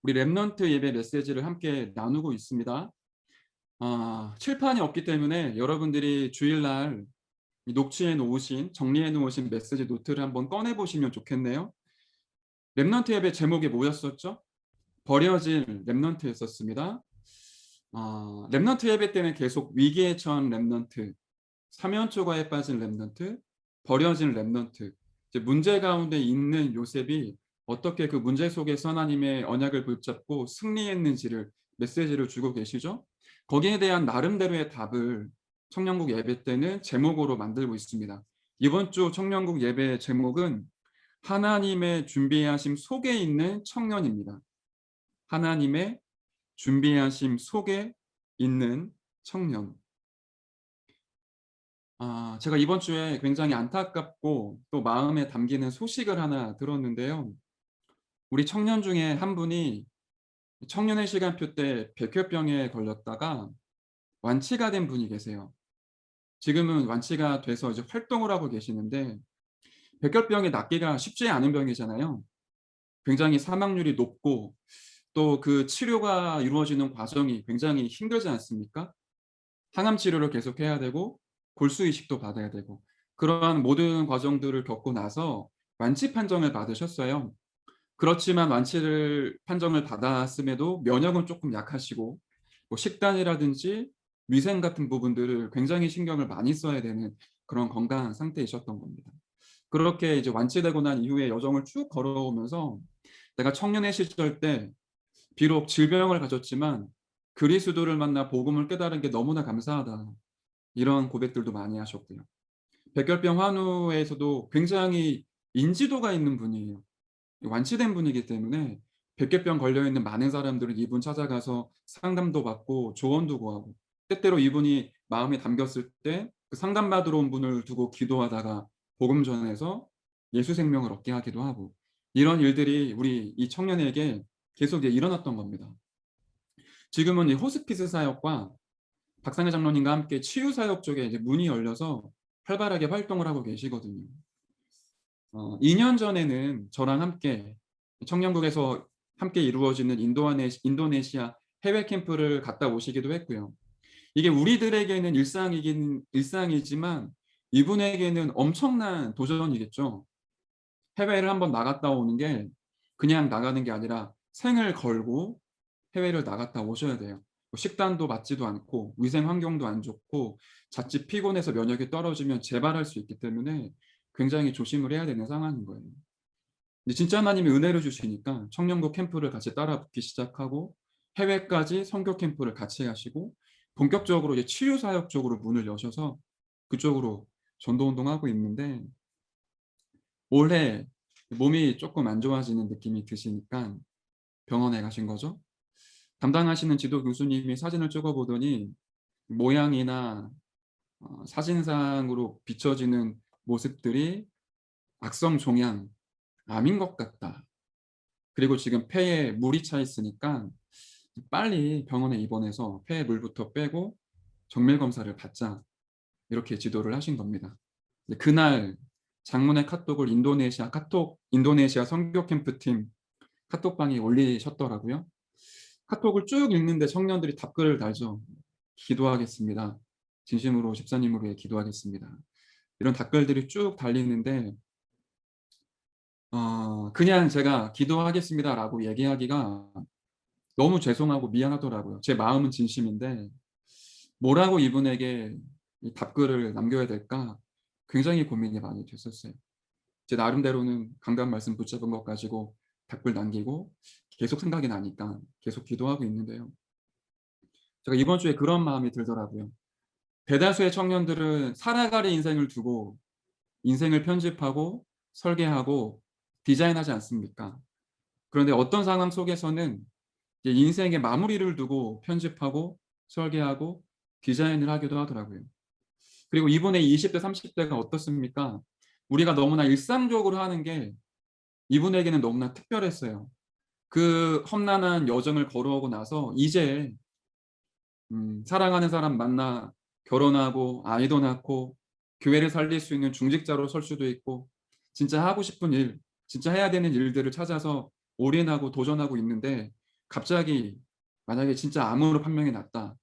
우리 랩넌트 예배 메시지를 함께 나누고 있습니다. 칠판이 없기 때문에 여러분들이 주일날 녹취해 놓으신, 정리해 놓으신 메시지 노트를 한번 꺼내 보시면 좋겠네요. 랩넌트 예배 제목이 뭐였었죠? 버려진 랩넌트였었습니다. 랩넌트 예배 때는 계속 위기에 처한 랩넌트, 사면 초과에 빠진 랩넌트, 버려진 랩넌트, 이제 문제 가운데 있는 요셉이 어떻게 그 문제 속에서 하나님의 언약을 붙잡고 승리했는지를 메시지를 주고 계시죠. 거기에 대한 나름대로의 답을 청년국 예배 때는 제목으로 만들고 있습니다. 이번 주 청년국 예배의 제목은 하나님의 준비하심 속에 있는 청년입니다. 하나님의 준비하심 속에 있는 청년. 제가 이번 주에 굉장히 안타깝고 또 마음에 담기는 소식을 하나 들었는데요. 우리 청년 중에 한 분이 청년의 시간표 때 백혈병에 걸렸다가 완치가 된 분이 계세요. 지금은 완치가 돼서 이제 활동을 하고 계시는데, 백혈병이 낫기가 쉽지 않은 병이잖아요. 굉장히 사망률이 높고 또 그 치료가 이루어지는 과정이 굉장히 힘들지 않습니까? 항암 치료를 계속해야 되고 골수 이식도 받아야 되고, 그러한 모든 과정들을 겪고 나서 완치 판정을 받으셨어요. 그렇지만 완치를 판정을 받았음에도 면역은 조금 약하시고, 뭐 식단이라든지 위생 같은 부분들을 굉장히 신경을 많이 써야 되는 그런 건강 상태이셨던 겁니다. 그렇게 이제 완치되고 난 이후에 여정을 쭉 걸어오면서 '내가 청년의 시절 때 비록 질병을 가졌지만 그리스도를 만나 복음을 깨달은 게 너무나 감사하다.' 이런 고백들도 많이 하셨고요. 백혈병 환우에서도 굉장히 인지도가 있는 분이에요. 완치된 분이기 때문에 백혈병 걸려 있는 많은 사람들은 이분 찾아가서 상담도 받고 조언도 구하고, 때때로 이분이 마음에 담겼을 때 그 상담받으러 온 분을 두고 기도하다가 복음 전해서 예수 생명을 얻게 하기도 하고, 이런 일들이 우리 이 청년에게 계속 이제 일어났던 겁니다. 지금은 이 호스피스 사역과 박상현 장로님과 함께 치유 사역 쪽에 이제 문이 열려서 활발하게 활동을 하고 계시거든요. 2년 전에는 저랑 함께 청년국에서 함께 이루어지는 인도네시아 해외 캠프를 갔다 오시기도 했고요. 이게 우리들에게는 일상이지만 이분에게는 엄청난 도전이겠죠. 해외를 한번 나갔다 오는 게 그냥 나가는 게 아니라 생을 걸고 해외를 나갔다 오셔야 돼요. 뭐 식단도 맞지도 않고 위생 환경도 안 좋고 자칫 피곤해서 면역이 떨어지면 재발할 수 있기 때문에 굉장히 조심을 해야 되는 상황인 거예요. 근데 진짜 하나님이 은혜를 주시니까 청년부 캠프를 같이 따라 붙기 시작하고, 해외까지 선교 캠프를 같이 하시고, 본격적으로 이제 치유 사역 쪽으로 문을 여셔서 그쪽으로 전도 운동하고 있는데, 올해 몸이 조금 안 좋아지는 느낌이 드시니까 병원에 가신 거죠. 담당하시는 지도 교수님이 사진을 찍어 보더니 모양이나 사진상으로 비춰지는 모습들이 악성 종양, 암인 것 같다. 그리고 지금 폐에 물이 차 있으니까 빨리 병원에 입원해서 폐에 물부터 빼고 정밀 검사를 받자, 이렇게 지도를 하신 겁니다. 근데 그날 장문의 카톡을 인도네시아 선교 캠프팀 카톡방에 올리셨더라고요. 카톡을 쭉 읽는데 청년들이 답글을 달죠. "기도하겠습니다. 진심으로 집사님을 위해 기도하겠습니다." 이런 답글들이 쭉 달리는데, 그냥 제가 "기도하겠습니다."라고 얘기하기가 너무 죄송하고 미안하더라고요. 제 마음은 진심인데 뭐라고 이분에게 이 답글을 남겨야 될까 굉장히 고민이 많이 됐었어요. 제 나름대로는 강단 말씀 붙잡은 것 가지고 답글 남기고 계속 생각이 나니까 계속 기도하고 있는데요. 제가 이번 주에 그런 마음이 들더라고요. 대다수의 청년들은 살아갈 인생을 두고 인생을 편집하고 설계하고 디자인하지 않습니까? 그런데 어떤 상황 속에서는 이제 인생의 마무리를 두고 편집하고 설계하고 디자인을 하기도 하더라고요. 그리고 이분의 20대 30 대가 어떻습니까? 우리가 너무나 일상적으로 하는 게 이분에게는 너무나 특별했어요. 그 험난한 여정을 걸어오고 나서 이제 사랑하는 사람 만나 결혼하고 아이도 낳고 교회를 살릴 수 있는 중직자로 설 수도 있고, 진짜 하고 싶은 일, 진짜 해야 되는 일들을 찾아서 올인하고 도전하고 있는데, 갑자기 만약에 진짜 암으로 판명이 났다.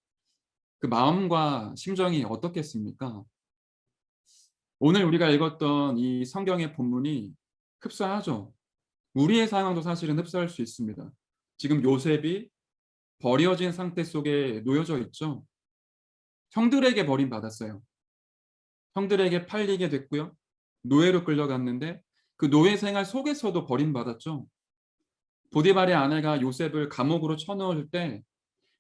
그 마음과 심정이 어떻겠습니까? 오늘 우리가 읽었던 이 성경의 본문이 흡사하죠. 우리의 상황도 사실은 흡사할 수 있습니다. 지금 요셉이 버려진 상태 속에 놓여져 있죠. 형들에게 버림받았어요. 형들에게 팔리게 됐고요. 노예로 끌려갔는데 그 노예 생활 속에서도 버림받았죠. 보디발의 아내가 요셉을 감옥으로 쳐넣을 때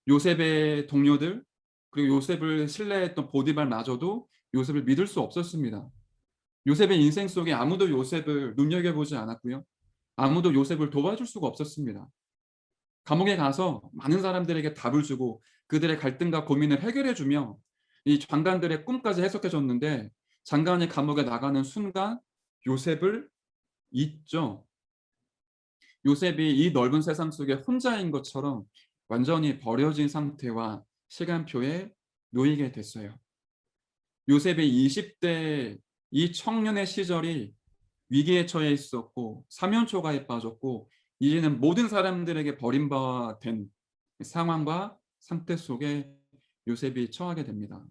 요셉의 동료들 그리고 요셉을 신뢰했던 보디발마저도 요셉을 믿을 수 없었습니다. 요셉의 인생 속에 아무도 요셉을 눈여겨보지 않았고요. 아무도 요셉을 도와줄 수가 없었습니다. 감옥에 가서 많은 사람들에게 답을 주고 그들의 갈등과 고민을 해결해 주며 이 장관들의 꿈까지 해석해 줬는데 장관이 감옥에 나가는 순간 요셉을 잊죠. 요셉이 이 넓은 세상 속에 혼자인 것처럼 완전히 버려진 상태와 시간표에 놓이게 됐어요. 요셉의 20대 이 청년의 시절이 위기에 처해 있었고 사면초가에 빠졌고 이제는 모든 사람들에게 버림받은 상황과 상태 속에 요셉이 처하게 됩니다.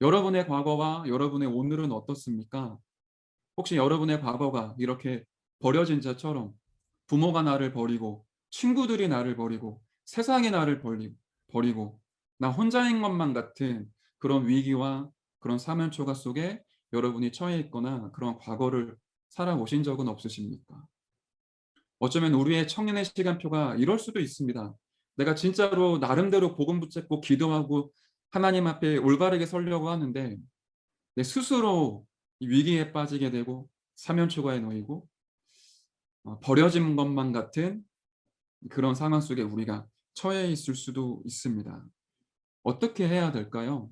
여러분의 과거와 여러분의 오늘은 어떻습니까? 혹시 여러분의 과거가 이렇게 버려진 자처럼 부모가 나를 버리고 친구들이 나를 버리고 세상이 나를 버리고 나 혼자인 것만 같은 그런 위기와 그런 사면초가 속에 여러분이 처해 있거나 그런 과거를 살아오신 적은 없으십니까? 어쩌면 우리의 청년의 시간표가 이럴 수도 있습니다. 내가 진짜로 나름대로 복음 붙잡고 기도하고 하나님 앞에 올바르게 서려고 하는데 내 스스로 이 위기에 빠지게 되고 사면초가에 놓이고 버려진 것만 같은 그런 상황 속에 우리가 처해 있을 수도 있습니다. 어떻게 해야 될까요?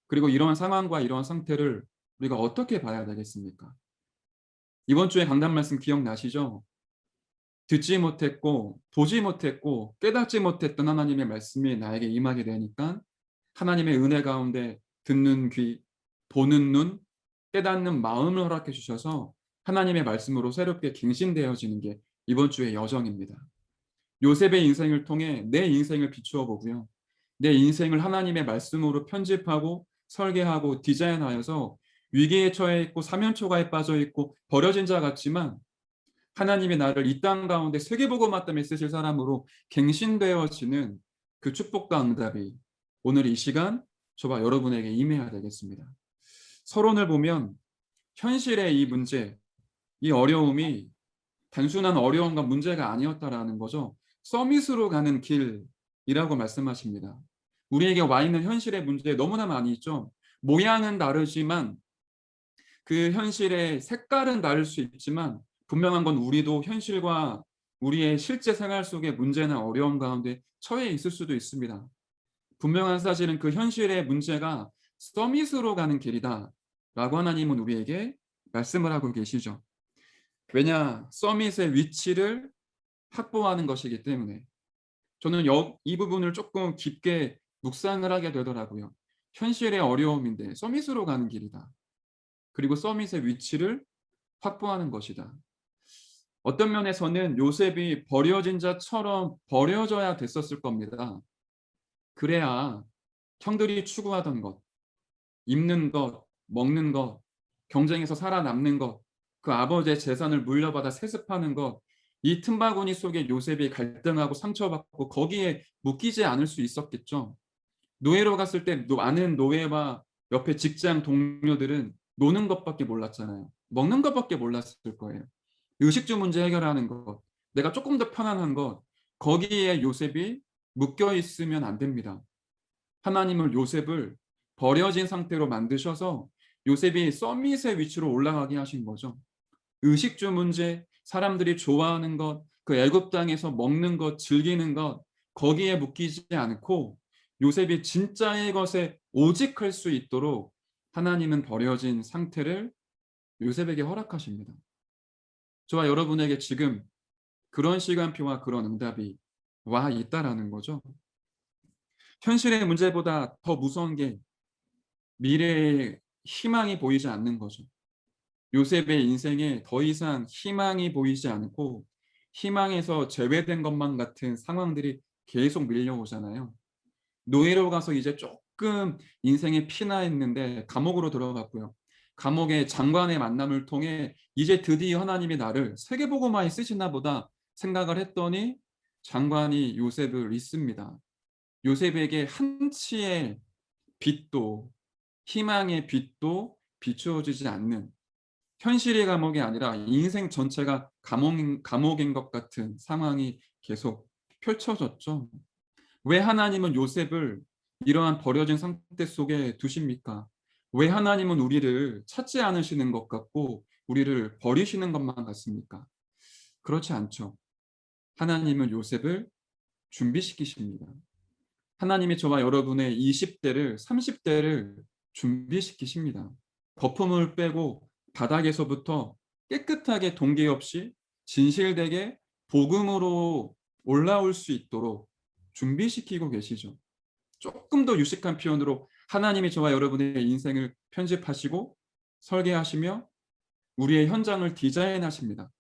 그리고 이러한 상황과 이러한 상태를 우리가 어떻게 봐야 되겠습니까? 이번 주에 강단 말씀 기억나시죠? 듣지 못했고 보지 못했고 깨닫지 못했던 하나님의 말씀이 나에게 임하게 되니까 하나님의 은혜 가운데 듣는 귀, 보는 눈, 깨닫는 마음을 허락해 주셔서 하나님의 말씀으로 새롭게 갱신되어지는 게 이번 주의 여정입니다. 요셉의 인생을 통해 내 인생을 비추어 보고요. 내 인생을 하나님의 말씀으로 편집하고 설계하고 디자인하여서 위기에 처해 있고 사면초가에 빠져 있고 버려진 자 같지만 하나님이 나를 이 땅 가운데 세계복음화 때문에 쓰실 사람으로 갱신되어지는 그 축복과 응답이 오늘 이 시간 저와 여러분에게 임해야 되겠습니다. 서론을 보면 현실의 이 문제, 이 어려움이 단순한 어려움과 문제가 아니었다라는 거죠. 서밋으로 가는 길이라고 말씀하십니다. 우리에게 와 있는 현실의 문제 너무나 많이 있죠. 모양은 다르지만 그 현실의 색깔은 다를 수 있지만 분명한 건 우리도 현실과 우리의 실제 생활 속의 문제나 어려움 가운데 처해 있을 수도 있습니다. 분명한 사실은 그 현실의 문제가 서밋으로 가는 길이다 라고 하나님은 우리에게 말씀을 하고 계시죠. 왜냐? 서밋의 위치를 확보하는 것이기 때문에 저는 이 부분을 조금 깊게 묵상을 하게 되더라고요. 현실의 어려움인데 서밋으로 가는 길이다. 그리고 서밋의 위치를 확보하는 것이다. 어떤 면에서는 요셉이 버려진 자처럼 버려져야 됐었을 겁니다. 그래야 형들이 추구하던 것, 입는 것, 먹는 것, 경쟁에서 살아남는 것, 그 아버지의 재산을 물려받아 세습하는 것, 이 틈바구니 속에 요셉이 갈등하고 상처받고 거기에 묶이지 않을 수 있었겠죠. 노예로 갔을 때 많은 노예와 옆에 직장 동료들은 노는 것밖에 몰랐잖아요. 먹는 것밖에 몰랐을 거예요. 의식주 문제 해결하는 것, 내가 조금 더 편안한 것, 거기에 요셉이 묶여 있으면 안 됩니다. 하나님을 요셉을 버려진 상태로 만드셔서 요셉이 서밋의 위치로 올라가게 하신 거죠. 의식주 문제, 사람들이 좋아하는 것, 그 애굽 땅에서 먹는 것, 즐기는 것, 거기에 묶이지 않고 요셉이 진짜의 것에 오직할 수 있도록 하나님은 버려진 상태를 요셉에게 허락하십니다. 저와 여러분에게 지금 그런 시간표와 그런 응답이 와 있다라는 거죠. 현실의 문제보다 더 무서운 게 미래의 희망이 보이지 않는 거죠. 요셉의 인생에 더 이상 희망이 보이지 않고 희망에서 제외된 것만 같은 상황들이 계속 밀려오잖아요. 노예로 가서 이제 조금 인생에 피나했는데 감옥으로 들어갔고요. 감옥의 장관의 만남을 통해 이제 드디어 하나님이 나를 세계복음화에 쓰시나 보다 생각을 했더니 장관이 요셉을 잊습니다. 요셉에게 한치의 빛도 희망의 빛도 비추어지지 않는, 현실의 감옥이 아니라 인생 전체가 감옥인 것 같은 상황이 계속 펼쳐졌죠. 왜 하나님은 요셉을 이러한 버려진 상태 속에 두십니까? 왜 하나님은 우리를 찾지 않으시는 것 같고 우리를 버리시는 것만 같습니까? 그렇지 않죠. 하나님은 요셉을 준비시키십니다. 하나님이 저와 여러분의 20대를 30대를 준비시키십니다. 거품을 빼고 바닥에서부터 깨끗하게 동기 없이 진실되게 복음으로 올라올 수 있도록 준비시키고 계시죠. 조금 더 유식한 표현으로 하나님이 저와 여러분의 인생을 편집하시고 설계하시며 우리의 현장을 디자인하십니다.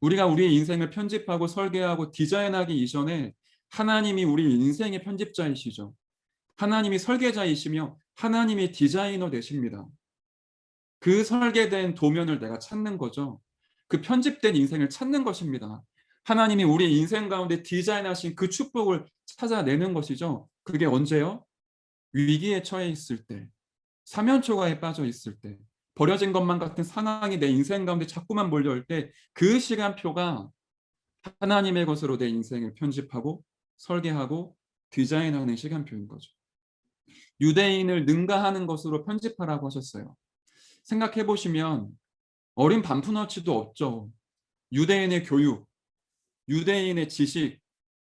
우리가 우리의 인생을 편집하고 설계하고 디자인하기 이전에 하나님이 우리 인생의 편집자이시죠. 하나님이 설계자이시며 하나님이 디자이너 되십니다. 그 설계된 도면을 내가 찾는 거죠. 그 편집된 인생을 찾는 것입니다. 하나님이 우리 인생 가운데 디자인하신 그 축복을 찾아내는 것이죠. 그게 언제요? 위기에 처해 있을 때, 사면초가에 빠져 있을 때, 버려진 것만 같은 상황이 내 인생 가운데 자꾸만 몰려올 때, 그 시간표가 하나님의 것으로 내 인생을 편집하고 설계하고 디자인하는 시간표인 거죠. 유대인을 능가하는 것으로 편집하라고 하셨어요. 생각해 보시면 어린 반푼어치도 없죠. 유대인의 교육, 유대인의 지식,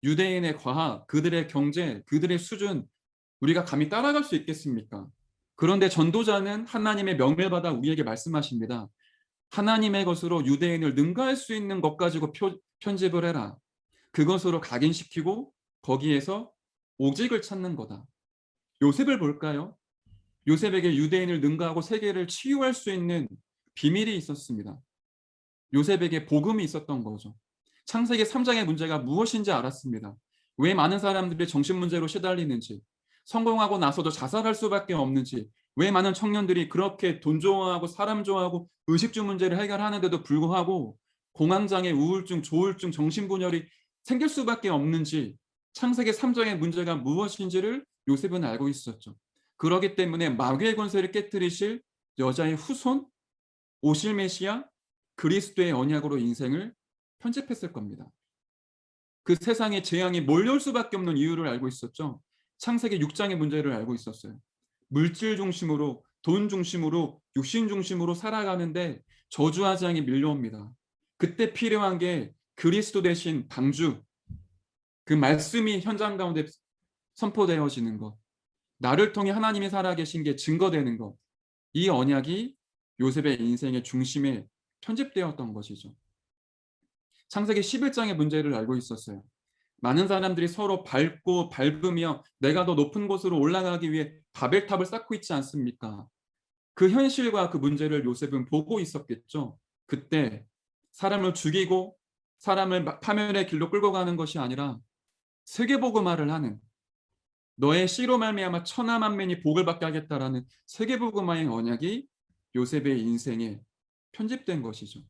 유대인의 과학, 그들의 경제, 그들의 수준, 우리가 감히 따라갈 수 있겠습니까? 그런데 전도자는 하나님의 명을 받아 우리에게 말씀하십니다. 하나님의 것으로 유대인을 능가할 수 있는 것 가지고 편집을 해라. 그것으로 각인시키고 거기에서 오직을 찾는 거다. 요셉을 볼까요? 요셉에게 유대인을 능가하고 세계를 치유할 수 있는 비밀이 있었습니다. 요셉에게 복음이 있었던 거죠. 창세기 3장의 문제가 무엇인지 알았습니다. 왜 많은 사람들이 정신 문제로 시달리는지, 성공하고 나서도 자살할 수밖에 없는지, 왜 많은 청년들이 그렇게 돈 좋아하고 사람 좋아하고 의식주 문제를 해결하는데도 불구하고 공황장애, 우울증, 조울증, 정신분열이 생길 수밖에 없는지, 창세기 3장의 문제가 무엇인지를 요셉은 알고 있었죠. 그렇기 때문에 마귀의 권세를 깨뜨리실 여자의 후손, 오실 메시아, 그리스도의 언약으로 인생을 편집했을 겁니다. 그 세상에 재앙이 몰려올 수밖에 없는 이유를 알고 있었죠. 창세기 6장의 문제를 알고 있었어요. 물질 중심으로, 돈 중심으로, 육신 중심으로 살아가는데 저주와 재앙이 밀려옵니다. 그때 필요한 게 그리스도 대신 방주, 그 말씀이 현장 가운데 선포되어지는 것, 나를 통해 하나님이 살아계신 게 증거되는 것, 이 언약이 요셉의 인생의 중심에 편집되었던 것이죠. 창세기 11장의 문제를 알고 있었어요. 많은 사람들이 서로 밟으며 내가 더 높은 곳으로 올라가기 위해 바벨탑을 쌓고 있지 않습니까? 그 현실과 그 문제를 요셉은 보고 있었겠죠. 그때 사람을 죽이고 사람을 파멸의 길로 끌고 가는 것이 아니라 세계복음화를 하는, 너의 씨로 말미암아 천하 만민이 복을 받게 하겠다라는 세계복음화의 언약이 요셉의 인생에 편집된 것이죠.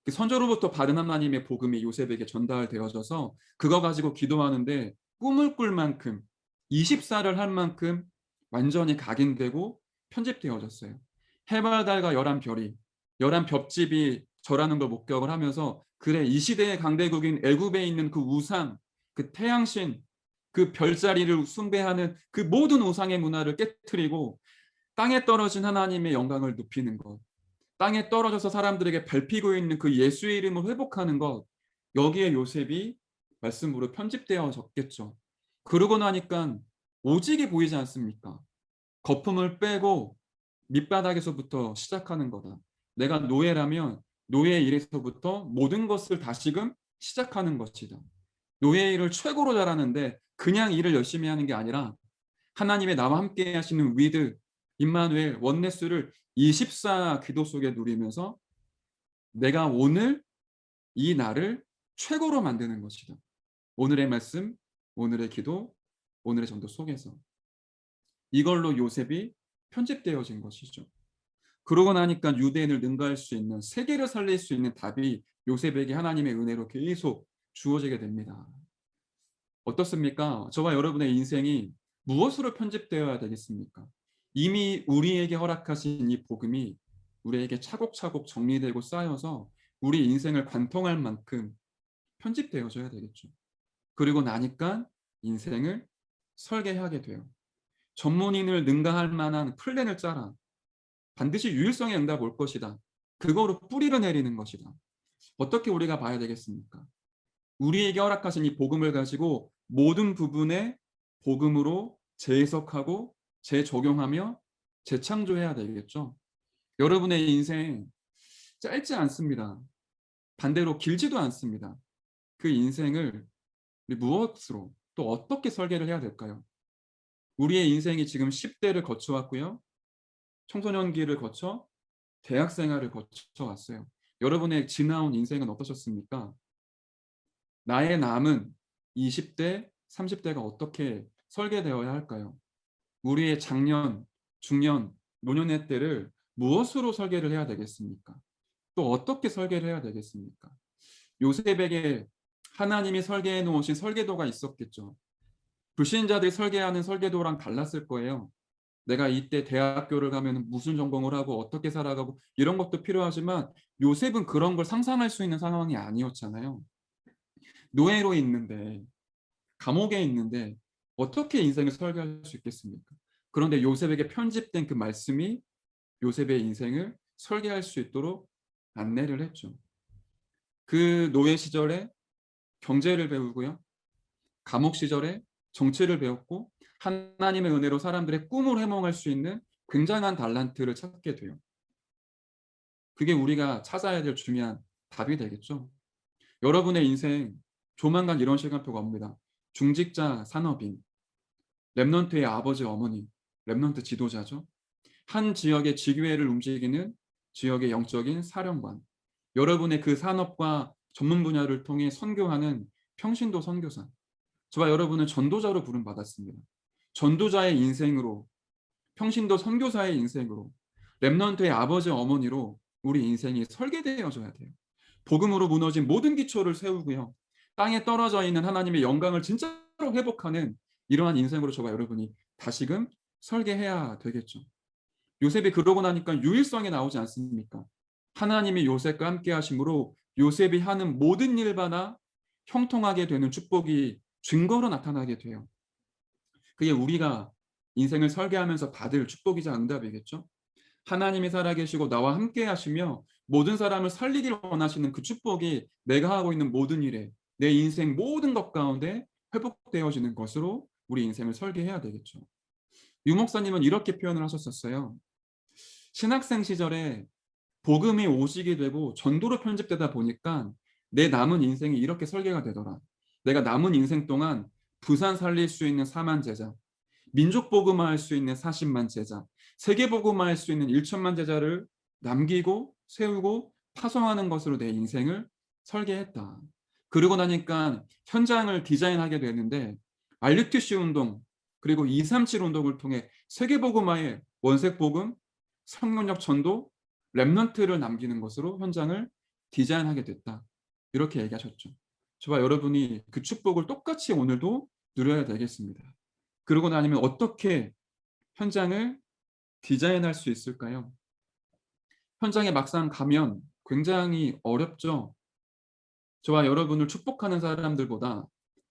그 선조로부터 받은 하나님의 복음이 요셉에게 전달되어져서 그거 가지고 기도하는데 꿈을 꿀 만큼 20살을 할 만큼 완전히 각인되고 편집되어졌어요. 해와 달과 열한 별이, 열한 볏집이 저라는 걸 목격을 하면서 그래, 이 시대의 강대국인 애굽에 있는 그 우상, 그 태양신, 그 별자리를 숭배하는 그 모든 우상의 문화를 깨트리고 땅에 떨어진 하나님의 영광을 높이는 것, 땅에 떨어져서 사람들에게 밟히고 있는 그 예수의 이름을 회복하는 것, 여기에 요셉이 말씀으로 편집되어졌겠죠. 그러고 나니까 오직이 보이지 않습니까? 거품을 빼고 밑바닥에서부터 시작하는 거다. 내가 노예라면 노예의 일에서부터 모든 것을 다시금 시작하는 것이다. 노예의 일을 최고로 잘하는데 그냥 일을 열심히 하는 게 아니라 하나님의 나와 함께 하시는 위드, 임마누엘, 원네스를 24 기도 속에 누리면서 내가 오늘 이 날을 최고로 만드는 것이다. 오늘의 말씀 오늘의 기도, 오늘의 전도 속에서 이걸로 요셉이 편집되어진 것이죠. 그러고 나니까 유대인을 능가할 수 있는, 세계를 살릴 수 있는 답이 요셉에게 하나님의 은혜로 계속 주어지게 됩니다. 어떻습니까? 저와 여러분의 인생이 무엇으로 편집되어야 되겠습니까? 이미 우리에게 허락하신 이 복음이 우리에게 차곡차곡 정리되고 쌓여서 우리 인생을 관통할 만큼 편집되어져야 되겠죠. 그리고 나니까 인생을 설계하게 돼요. 전문인을 능가할 만한 플랜을 짜라. 반드시 유일성의 응답 올 것이다. 그거로 뿌리를 내리는 것이다. 어떻게 우리가 봐야 되겠습니까? 우리에게 허락하신 이 복음을 가지고 모든 부분에 복음으로 재해석하고 재적용하며 재창조해야 되겠죠. 여러분의 인생 짧지 않습니다. 반대로 길지도 않습니다. 그 인생을 우리 무엇으로 또 어떻게 설계를 해야 될까요? 우리의 인생이 지금 10대를 거쳐왔고요. 청소년기를 거쳐 대학 생활을 거쳐왔어요. 여러분의 지나온 인생은 어떠셨습니까? 나의 남은 20대, 30대가 어떻게 설계되어야 할까요? 우리의 장년, 중년, 노년의 때를 무엇으로 설계를 해야 되겠습니까? 또 어떻게 설계를 해야 되겠습니까? 요셉에게 하나님이 설계해 놓으신 설계도가 있었겠죠. 불신자들이 설계하는 설계도랑 달랐을 거예요. 내가 이때 대학교를 가면 무슨 전공을 하고 어떻게 살아가고 이런 것도 필요하지만 요셉은 그런 걸 상상할 수 있는 상황이 아니었잖아요. 노예로 있는데, 감옥에 있는데 어떻게 인생을 설계할 수 있겠습니까? 그런데 요셉에게 편집된 그 말씀이 요셉의 인생을 설계할 수 있도록 안내를 했죠. 그 노예 시절에 경제를 배우고요. 감옥 시절에 정치를 배웠고 하나님의 은혜로 사람들의 꿈을 해몽할 수 있는 굉장한 달란트를 찾게 돼요. 그게 우리가 찾아야 될 중요한 답이 되겠죠. 여러분의 인생 조만간 이런 시간표가 옵니다. 중직자 산업인, 랩넌트의 아버지 어머니, 랩넌트 지도자죠. 한 지역의 지교회를 움직이는 지역의 영적인 사령관, 여러분의 그 산업과 전문 분야를 통해 선교하는 평신도 선교사, 저와 여러분은 전도자로 부름받았습니다. 전도자의 인생으로, 평신도 선교사의 인생으로, 랩넌트의 아버지 어머니로 우리 인생이 설계되어져야 돼요. 복음으로 무너진 모든 기초를 세우고요. 땅에 떨어져 있는 하나님의 영광을 진짜로 회복하는 이러한 인생으로 저와 여러분이 다시금 설계해야 되겠죠. 요셉이 그러고 나니까 유일성이 나오지 않습니까? 하나님이 요셉과 함께 하심으로 요셉이 하는 모든 일마다 형통하게 되는 축복이 증거로 나타나게 돼요. 그게 우리가 인생을 설계하면서 받을 축복이자 응답이겠죠. 하나님이 살아계시고 나와 함께 하시며 모든 사람을 살리기를 원하시는 그 축복이 내가 하고 있는 모든 일에, 내 인생 모든 것 가운데 회복되어지는 것으로 우리 인생을 설계해야 되겠죠. 유 목사님은 이렇게 표현을 하셨었어요. 신학생 시절에 복음이 오직이 되고 전도로 편집되다 보니까 내 남은 인생이 이렇게 설계가 되더라. 내가 남은 인생 동안 부산 살릴 수 있는 4만 제자, 민족 복음화할 수 있는 40만 제자, 세계 복음화할 수 있는 1천만 제자를 남기고 세우고 파송하는 것으로 내 인생을 설계했다. 그러고 나니까 현장을 디자인하게 되는데 RUTC 운동 그리고 237 운동을 통해 세계 복음화의 원색 복음, 성령력 전도, 랩넌트를 남기는 것으로 현장을 디자인하게 됐다. 이렇게 얘기하셨죠. 저와 여러분이 그 축복을 똑같이 오늘도 누려야 되겠습니다. 그러고 나면 어떻게 현장을 디자인할 수 있을까요? 현장에 막상 가면 굉장히 어렵죠. 저와 여러분을 축복하는 사람들보다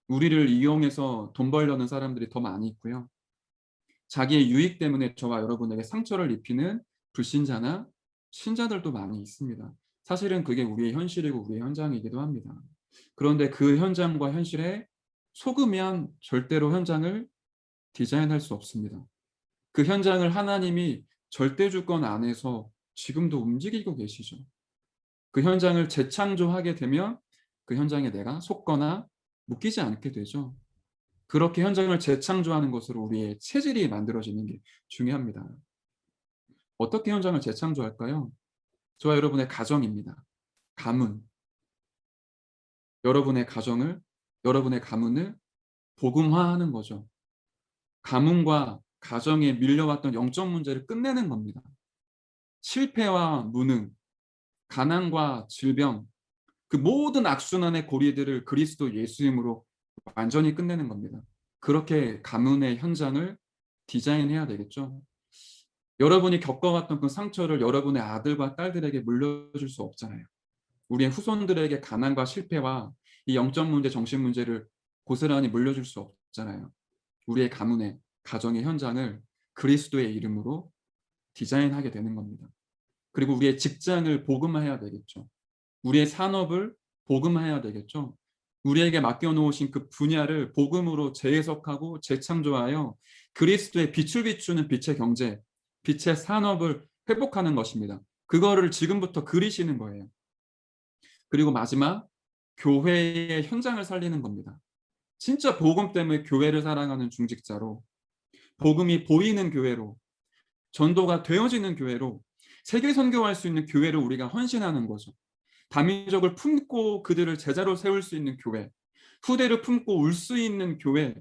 우리를 이용해서 돈 벌려는 사람들이 더 많이 있고요. 자기의 유익 때문에 저와 여러분에게 상처를 입히는 불신자나 신자들도 많이 있습니다. 사실은 그게 우리의 현실이고 우리의 현장이기도 합니다. 그런데 그 현장과 현실에 속으면 절대로 현장을 디자인할 수 없습니다. 그 현장을 하나님이 절대주권 안에서 지금도 움직이고 계시죠. 그 현장을 재창조하게 되면 그 현장에 내가 속거나 묶이지 않게 되죠. 그렇게 현장을 재창조하는 것으로 우리의 체질이 만들어지는 게 중요합니다. 어떻게 현장을 재창조할까요? 저와 여러분의 가정입니다. 가문. 여러분의 가정을, 여러분의 가문을 복음화하는 거죠. 가문과 가정에 밀려왔던 영적 문제를 끝내는 겁니다. 실패와 무능, 가난과 질병, 그 모든 악순환의 고리들을 그리스도 예수님으로 완전히 끝내는 겁니다. 그렇게 가문의 현장을 디자인해야 되겠죠. 여러분이 겪어왔던 그 상처를 여러분의 아들과 딸들에게 물려줄 수 없잖아요. 우리의 후손들에게 가난과 실패와 이 영적 문제, 정신 문제를 고스란히 물려줄 수 없잖아요. 우리의 가문의, 가정의 현장을 그리스도의 이름으로 디자인하게 되는 겁니다. 그리고 우리의 직장을 복음화해야 되겠죠. 우리의 산업을 복음화해야 되겠죠. 우리에게 맡겨놓으신 그 분야를 복음으로 재해석하고 재창조하여 그리스도의 빛을 비추는 빛의 경제, 빛의 산업을 회복하는 것입니다. 그거를 지금부터 그리시는 거예요. 그리고 마지막, 교회의 현장을 살리는 겁니다. 진짜 복음 때문에 교회를 사랑하는 중직자로, 복음이 보이는 교회로, 전도가 되어지는 교회로, 세계 선교할 수 있는 교회로 우리가 헌신하는 거죠. 다민족을 품고 그들을 제자로 세울 수 있는 교회, 후대를 품고 울 수 있는 교회,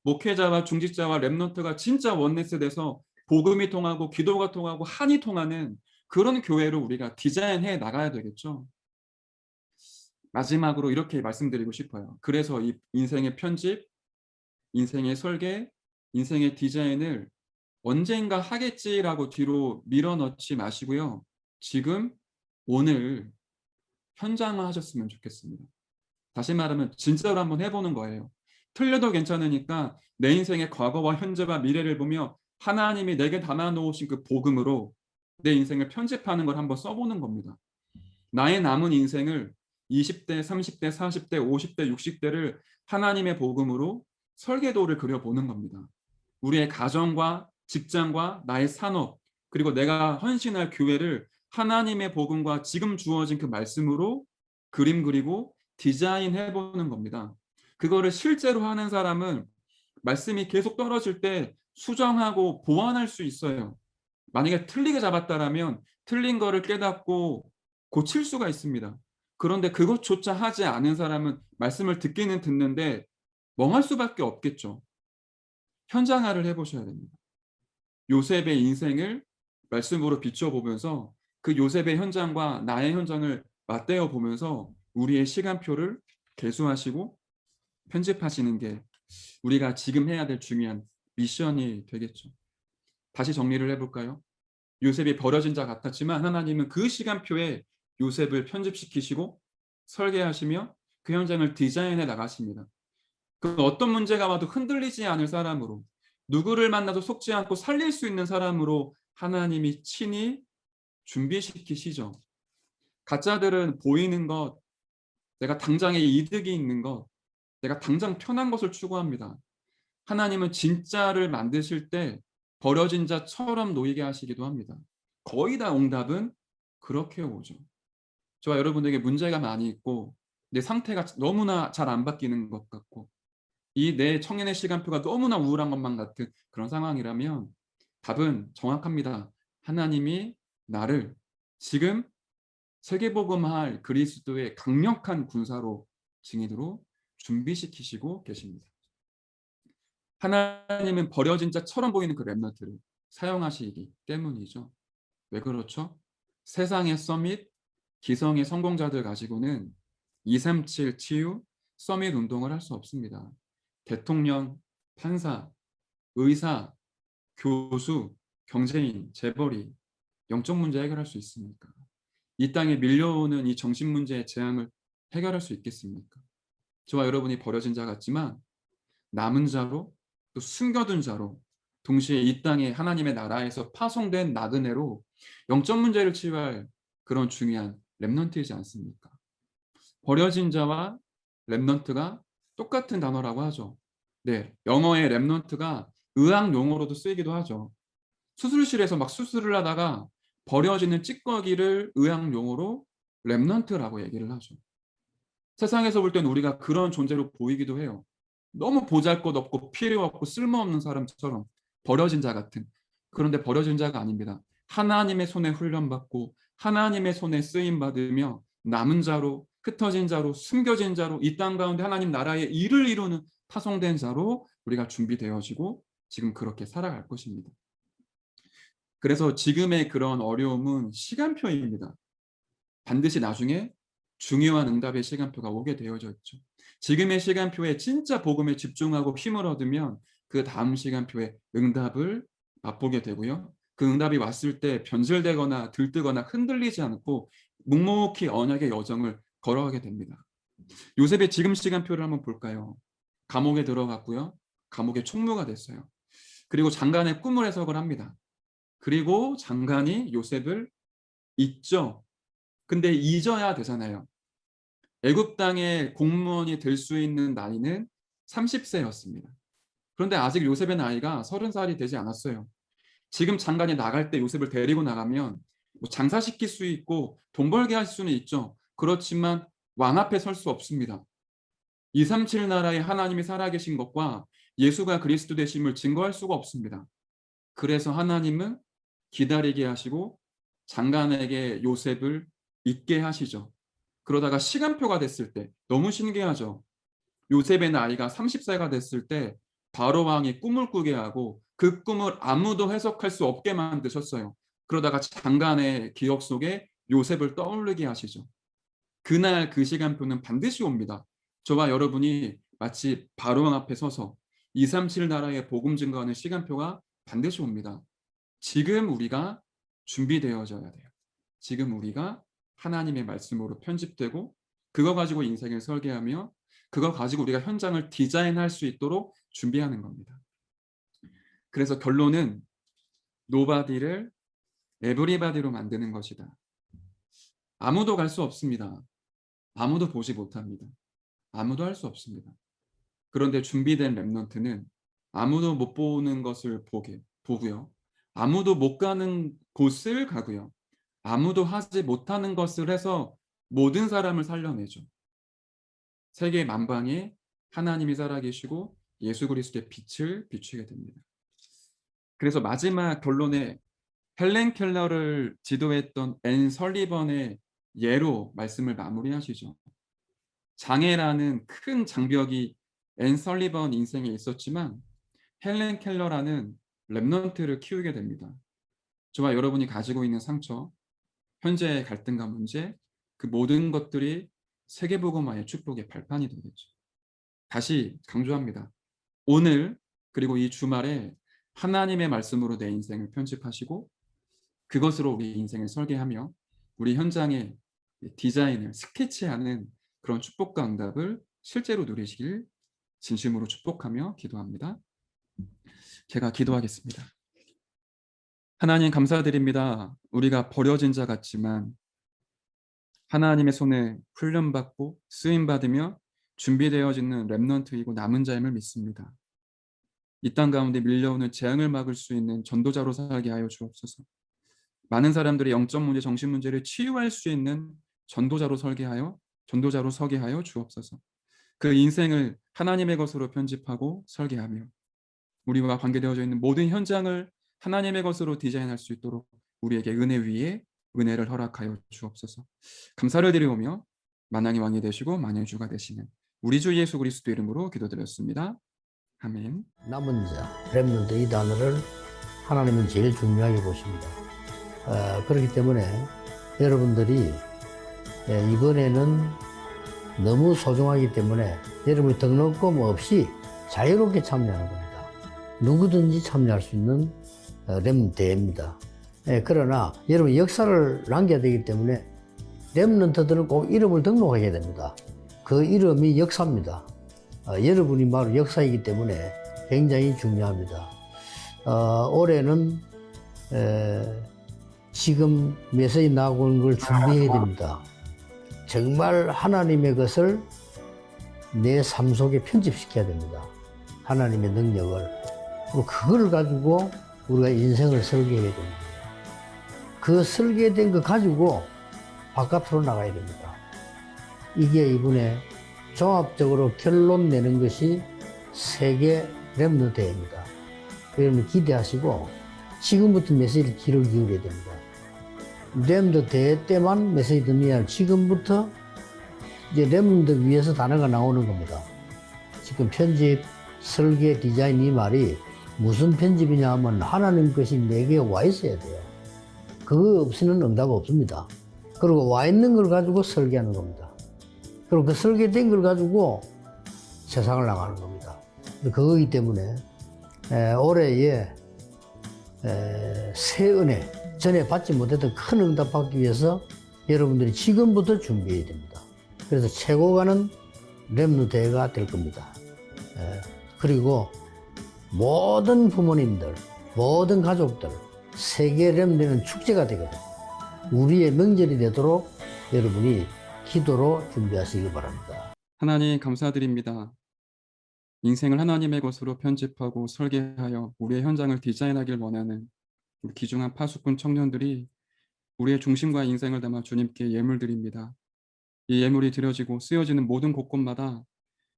목회자와 중직자와 렘넌트가 진짜 원네스 돼서 복음이 통하고 기도가 통하고 한이 통하는 그런 교회로 우리가 디자인해 나가야 되겠죠. 마지막으로 이렇게 말씀드리고 싶어요. 그래서 이 인생의 편집, 인생의 설계, 인생의 디자인을 언젠가 하겠지라고 뒤로 밀어넣지 마시고요. 지금 오늘 현장화 하셨으면 좋겠습니다. 다시 말하면 진짜로 한번 해보는 거예요. 틀려도 괜찮으니까 내 인생의 과거와 현재와 미래를 보며 하나님이 내게 담아놓으신 그 복음으로 내 인생을 편집하는 걸 한번 써보는 겁니다. 나의 남은 인생을 20대, 30대, 40대, 50대, 60대를 하나님의 복음으로 설계도를 그려보는 겁니다. 우리의 가정과 직장과 나의 산업, 그리고 내가 헌신할 교회를 하나님의 복음과 지금 주어진 그 말씀으로 그림 그리고 디자인해 보는 겁니다. 그거를 실제로 하는 사람은 말씀이 계속 떨어질 때 수정하고 보완할 수 있어요. 만약에 틀리게 잡았다라면 틀린 거를 깨닫고 고칠 수가 있습니다. 그런데 그것조차 하지 않은 사람은 말씀을 듣기는 듣는데 멍할 수밖에 없겠죠. 현장화를 해보셔야 됩니다. 요셉의 인생을 말씀으로 비춰보면서 그 요셉의 현장과 나의 현장을 맞대어 보면서 우리의 시간표를 계수하시고 편집하시는 게 우리가 지금 해야 될 중요한 미션이 되겠죠. 다시 정리를 해볼까요? 요셉이 버려진 자 같았지만 하나님은 그 시간표에 요셉을 편집시키시고 설계하시며 그 현장을 디자인해 나가십니다. 그 어떤 문제가 와도 흔들리지 않을 사람으로, 누구를 만나도 속지 않고 살릴 수 있는 사람으로 하나님이 친히 준비시키시죠. 가짜들은 보이는 것, 내가 당장에 이득이 있는 것, 내가 당장 편한 것을 추구합니다. 하나님은 진짜를 만드실 때 버려진 자처럼 놓이게 하시기도 합니다. 거의 다 응답은 그렇게 오죠. 저와 여러분에게 문제가 많이 있고 내 상태가 너무나 잘 안 바뀌는 것 같고 이 내 청년의 시간표가 너무나 우울한 것만 같은 그런 상황이라면 답은 정확합니다. 하나님이 나를 지금 세계복음할 그리스도의 강력한 군사로 증인으로 준비시키시고 계십니다. 하나님은 버려진 자처럼 보이는 그 렘넌트를 사용하시기 때문이죠. 왜 그렇죠? 세상의 서밋, 기성의 성공자들 가지고는 237 치유, 서밋 운동을 할 수 없습니다. 대통령, 판사, 의사, 교수, 경제인, 재벌이 영적 문제 해결할 수 있습니까? 이 땅에 밀려오는 이 정신 문제의 재앙을 해결할 수 있겠습니까? 저와 여러분이 버려진 자 같지만 남은 자로 또 숨겨둔 자로 동시에 이 땅에 하나님의 나라에서 파송된 나그네로 영적 문제를 치유할 그런 중요한 렘넌트이지 않습니까? 버려진 자와 렘넌트가 똑같은 단어라고 하죠. 네, 영어의 렘넌트가 의학 용어로도 쓰이기도 하죠. 수술실에서 막 수술을 하다가 버려지는 찌꺼기를 의학 용어로 렘넌트라고 얘기를 하죠. 세상에서 볼 때는 우리가 그런 존재로 보이기도 해요. 너무 보잘것없고 필요 없고 쓸모없는 사람처럼 버려진 자 같은. 그런데 버려진 자가 아닙니다. 하나님의 손에 훈련받고 하나님의 손에 쓰임받으며 남은 자로, 흩어진 자로, 숨겨진 자로 이 땅 가운데 하나님 나라의 일을 이루는 파송된 자로 우리가 준비되어지고 지금 그렇게 살아갈 것입니다. 그래서 지금의 그런 어려움은 시간표입니다. 반드시 나중에 중요한 응답의 시간표가 오게 되어져 있죠. 지금의 시간표에 진짜 복음에 집중하고 힘을 얻으면 그 다음 시간표에 응답을 맛보게 되고요. 그 응답이 왔을 때 변질되거나 들뜨거나 흔들리지 않고 묵묵히 언약의 여정을 걸어가게 됩니다. 요셉의 지금 시간표를 한번 볼까요? 감옥에 들어갔고요. 감옥의 총무가 됐어요. 그리고 장관의 꿈을 해석을 합니다. 그리고 장관이 요셉을 잊죠. 근데 잊어야 되잖아요. 애굽 땅의 공무원이 될 수 있는 나이는 30세였습니다. 그런데 아직 요셉의 나이가 30살이 되지 않았어요. 지금 장관이 나갈 때 요셉을 데리고 나가면 뭐 장사시킬 수 있고 돈 벌게 할 수는 있죠. 그렇지만 왕 앞에 설 수 없습니다. 237 나라의 하나님이 살아계신 것과 예수가 그리스도 되심을 증거할 수가 없습니다. 그래서 하나님은 기다리게 하시고 장관에게 요셉을 잊게 하시죠. 그러다가 시간표가 됐을 때 너무 신기하죠. 요셉의 나이가 30세가 됐을 때 바로 왕이 꿈을 꾸게 하고 그 꿈을 아무도 해석할 수 없게 만드셨어요. 그러다가 장관의 기억 속에 요셉을 떠올리게 하시죠. 그날 그 시간표는 반드시 옵니다. 저와 여러분이 마치 바로 왕 앞에 서서 237 나라의 복음 증거하는 시간표가 반드시 옵니다. 지금 우리가 준비되어져야 돼요. 지금 우리가 하나님의 말씀으로 편집되고 그거 가지고 인생을 설계하며 그거 가지고 우리가 현장을 디자인할 수 있도록 준비하는 겁니다. 그래서 결론은 노바디를 에브리바디로 만드는 것이다. 아무도 갈 수 없습니다. 아무도 보지 못합니다. 아무도 할 수 없습니다. 그런데 준비된 렘넌트는 아무도 못 보는 것을 보고요. 아무도 못 가는 곳을 가고요. 아무도 하지 못하는 것을 해서 모든 사람을 살려내죠. 세계 만방에 하나님이 살아계시고 예수 그리스도의 빛을 비추게 됩니다. 그래서 마지막 결론에 헬렌 켈러를 지도했던 앤 설리번의 예로 말씀을 마무리하시죠. 장애라는 큰 장벽이 앤 설리번 인생에 있었지만 헬렌 켈러라는 렘넌트를 키우게 됩니다. 저와 여러분이 가지고 있는 상처, 현재의 갈등과 문제, 그 모든 것들이 세계복음화의 축복의 발판이 되겠죠. 다시 강조합니다. 오늘 그리고 이 주말에 하나님의 말씀으로 내 인생을 편집하시고 그것으로 우리 인생을 설계하며 우리 현장의 디자인을 스케치하는 그런 축복과 응답을 실제로 누리시길 진심으로 축복하며 기도합니다. 제가 기도하겠습니다. 하나님 감사드립니다. 우리가 버려진 자 같지만 하나님의 손에 훈련받고 쓰임받으며 준비되어지는 렘넌트이고 남은 자임을 믿습니다. 이 땅 가운데 밀려오는 재앙을 막을 수 있는 전도자로 살게 하여 주옵소서. 많은 사람들의 영적 문제, 정신 문제를 치유할 수 있는 전도자로 서게 하여 주옵소서. 그 인생을 하나님의 것으로 편집하고 설계하며 우리와 관계되어져 있는 모든 현장을 하나님의 것으로 디자인할 수 있도록 우리에게 은혜 위에 은혜를 허락하여 주옵소서. 감사를 드리오며 만왕의 왕이 되시고 만유의 주가 되시는 우리 주 예수 그리스도 이름으로 기도드렸습니다. 아멘. 남은 자, 렘넌트 이 단어를 하나님은 제일 중요하게 보십니다. 그렇기 때문에 여러분들이 이번에는 너무 소중하기 때문에 여러분의 등록금 없이 자유롭게 참여하는 겁니다. 누구든지 참여할 수 있는 렘넌트입니다. 그러나 여러분 역사를 남겨야 되기 때문에 렘넌트들은 꼭 이름을 등록하게 됩니다. 그 이름이 역사입니다. 여러분이 바로 역사이기 때문에 굉장히 중요합니다. 올해는 지금 메시지 나오는 걸 준비해야 됩니다. 정말 하나님의 것을 내 삶 속에 편집시켜야 됩니다. 하나님의 능력을. 그리고 그걸 가지고 우리가 인생을 설계해야 됩니다. 그 설계된 거 가지고 바깥으로 나가야 됩니다. 이게 이번에 종합적으로 결론 내는 것이 세계 렘넌트 대회입니다. 여러분 기대하시고 지금부터 메시지를 귀를 기울여야 됩니다. 렘넌트 대회 때만 메시지 듣는 게 아니라 지금부터 이제 렘넌트 위에서 단어가 나오는 겁니다. 지금 편집, 설계, 디자인 이 말이 무슨 편집이냐 하면 하나님 것이 내게 와 있어야 돼요. 그거 없이는 응답 없습니다. 그리고 와 있는 걸 가지고 설계하는 겁니다. 그리고 그 설계된 걸 가지고 세상을 나가는 겁니다. 그거기 때문에 올해의 새 은혜, 전에 받지 못했던 큰 응답 받기 위해서 여러분들이 지금부터 준비해야 됩니다. 그래서 최고 가는 렘넌트가 될 겁니다. 그리고 모든 부모님들, 모든 가족들, 세계 렘넌트는 축제가 되거든요. 우리의 명절이 되도록 여러분이 기도로 준비하시기 바랍니다. 하나님 감사드립니다. 인생을 하나님의 것으로 편집하고 설계하여 우리의 현장을 디자인하길 원하는 우리 귀중한 파수꾼 청년들이 우리의 중심과 인생을 담아 주님께 예물드립니다. 이 예물이 드려지고 쓰여지는 모든 곳곳마다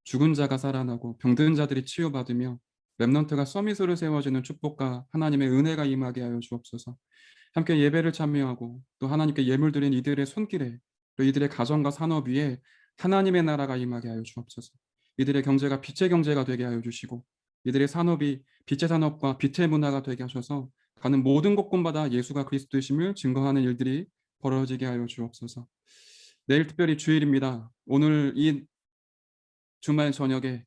죽은 자가 살아나고 병든 자들이 치유받으며 렘넌트가 서밋으로 세워지는 축복과 하나님의 은혜가 임하게 하여 주옵소서. 함께 예배를 참여하고 또 하나님께 예물드린 이들의 손길에 또 이들의 가정과 산업 위에 하나님의 나라가 임하게 하여 주옵소서. 이들의 경제가 빛의 경제가 되게 하여 주시고 이들의 산업이 빛의 산업과 빛의 문화가 되게 하셔서 가는 모든 곳곳마다 예수가 그리스도이심을 증거하는 일들이 벌어지게 하여 주옵소서. 내일 특별히 주일입니다. 오늘 이 주말 저녁에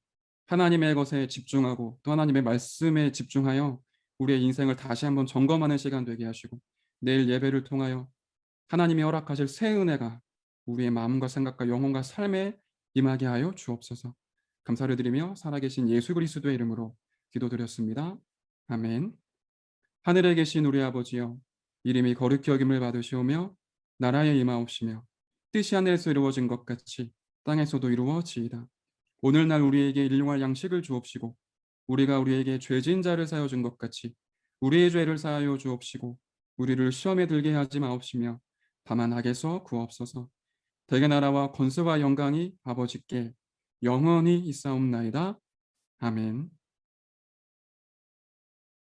하나님의 것에 집중하고 또 하나님의 말씀에 집중하여 우리의 인생을 다시 한번 점검하는 시간 되게 하시고 내일 예배를 통하여 하나님이 허락하실 새 은혜가 우리의 마음과 생각과 영혼과 삶에 임하게 하여 주옵소서. 감사를 드리며 살아계신 예수 그리스도의 이름으로 기도드렸습니다. 아멘. 하늘에 계신 우리 아버지여, 이름이 거룩히 여김을 받으시오며 나라에 임하옵시며 뜻이 하늘에서 이루어진 것 같이 땅에서도 이루어지이다. 오늘날 우리에게 일용할 양식을 주옵시고 우리가 우리에게 죄진 자를 사하여 준 것 같이 우리의 죄를 사하여 주옵시고 우리를 시험에 들게 하지 마옵시며 다만 악에서 구하옵소서. 대개 나라와 권세와 영광이 아버지께 영원히 있사옵나이다. 아멘.